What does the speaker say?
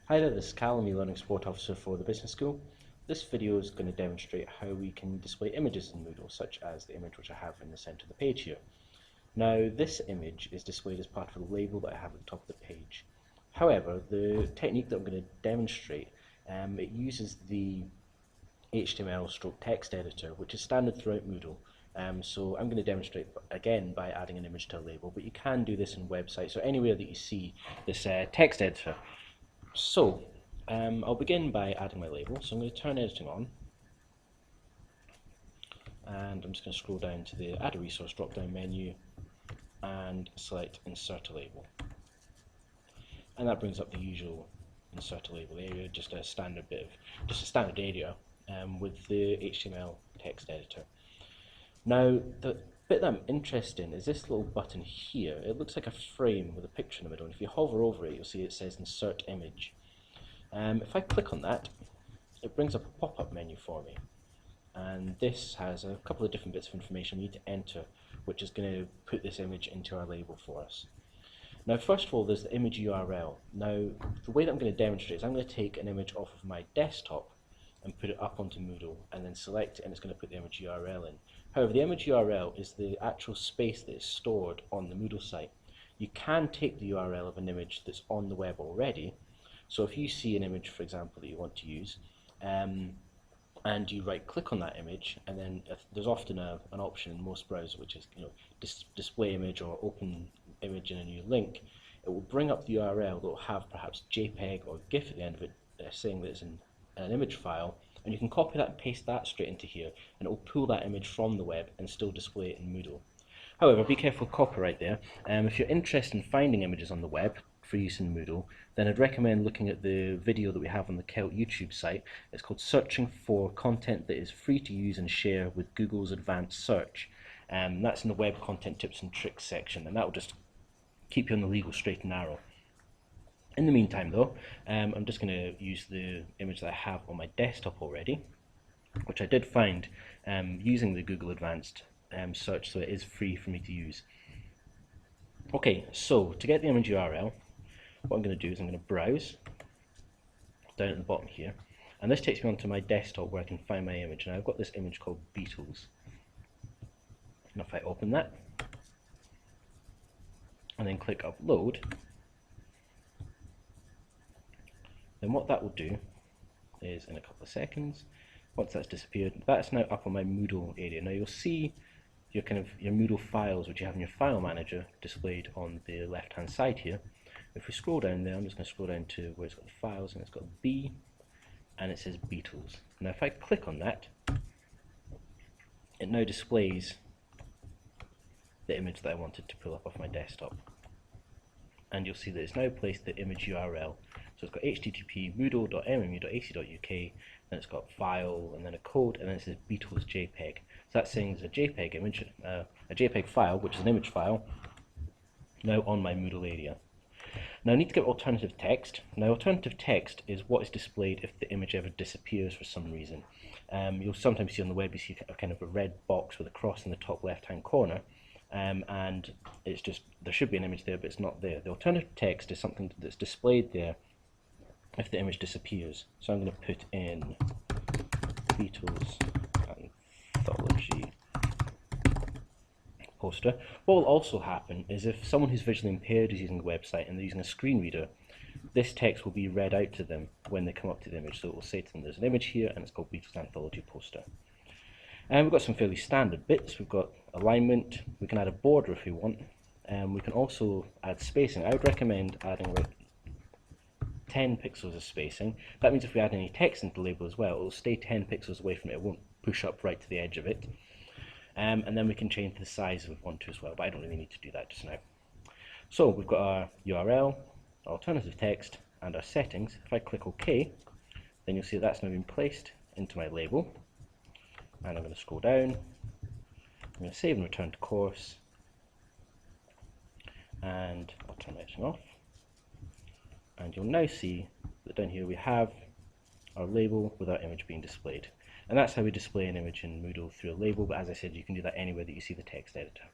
Hi there, this is Callum, Learning Support Officer for the Business School. This video is going to demonstrate how we can display images in Moodle, such as the image which I have in the centre of the page here. Now, this image is displayed as part of the label that I have at the top of the page. However, the technique that I'm going to demonstrate, it uses the HTML/text editor, which is standard throughout Moodle. So I'm going to demonstrate again by adding an image to a label, but you can do this in websites or anywhere that you see this text editor. So, I'll begin by adding my label. So I'm going to turn editing on, and I'm just going to scroll down to the Add a Resource drop-down menu and select Insert a Label. And that brings up the usual Insert a Label area, just a standard area with the HTML text editor. Now, the bit that I'm interested in is this little button here. It looks like a frame with a picture in the middle, and if you hover over it, you'll see it says Insert Image. If I click on that, it brings up a pop-up menu for me, and this has a couple of different bits of information we need to enter, which is going to put this image into our label for us. Now, first of all, there's the image URL. Now, the way that I'm going to demonstrate is I'm going to take an image off of my desktop and put it up onto Moodle, and then select it, and it's going to put the image URL in. However, the image URL is the actual space that is stored on the Moodle site. You can take the URL of an image that's on the web already. So if you see an image, for example, that you want to use, and you right-click on that image, and then there's often an option in most browsers which is display image or open image in a new link. It will bring up the URL that will have perhaps JPEG or GIF at the end of it, saying that it's in an image file, and you can copy that and paste that straight into here, and it will pull that image from the web and still display it in Moodle. However, be careful of copyright there. If you're interested in finding images on the web for use in Moodle, then I'd recommend looking at the video that we have on the Kelt YouTube site. It's called Searching for Content That Is Free to Use and Share with Google's Advanced Search. That's in the Web Content Tips and Tricks section, and that will just keep you on the legal straight and narrow. In the meantime though, I'm just going to use the image that I have on my desktop already, which I did find using the Google Advanced Search, so it is free for me to use. Okay, so to get the image URL, what I'm going to do is I'm going to browse down at the bottom here, and this takes me onto my desktop where I can find my image. Now I've got this image called Beatles, and if I open that and then click upload, then what that will do is in a couple of seconds, once that's disappeared, that's now up on my Moodle area. Now you'll see your Moodle files which you have in your file manager displayed on the left hand side here. If we scroll down there, I'm just going to scroll down to where it's got the files, and it's got B and it says Beatles. Now if I click on that, it now displays the image that I wanted to pull up off my desktop, and you'll see that it's now placed the image URL. So it's got http moodle.mmu.ac.uk, then it's got file, and then a code, and then it says Beatles JPEG. So that's saying there's a JPEG image, a JPEG file, which is an image file, now on my Moodle area. Now I need to get alternative text. Now alternative text is what is displayed if the image ever disappears for some reason. You'll sometimes see on the web, you see kind of a red box with a cross in the top left hand corner, and it's just, there should be an image there but it's not there. The alternative text is something that's displayed there if the image disappears. So I'm going to put in Beatles Anthology poster. What will also happen is if someone who's visually impaired is using the website and they're using a screen reader, this text will be read out to them when they come up to the image. So it will say to them, there's an image here and it's called Beatles Anthology poster. And we've got some fairly standard bits. We've got alignment, we can add a border if we want, we can also add spacing. I would recommend adding about 10 pixels of spacing. That means if we add any text into the label as well, it will stay 10 pixels away from it, it won't push up right to the edge of it. And then we can change the size if we want to as well, but I don't really need to do that just now. So we've got our URL, our alternative text, and our settings. If I click OK, then you'll see that's now been placed into my label. And I'm going to scroll down, I'm going to save and return to course, and I'll turn editing off. And you'll now see that down here we have our label with our image being displayed. And that's how we display an image in Moodle through a label, but as I said, you can do that anywhere that you see the text editor.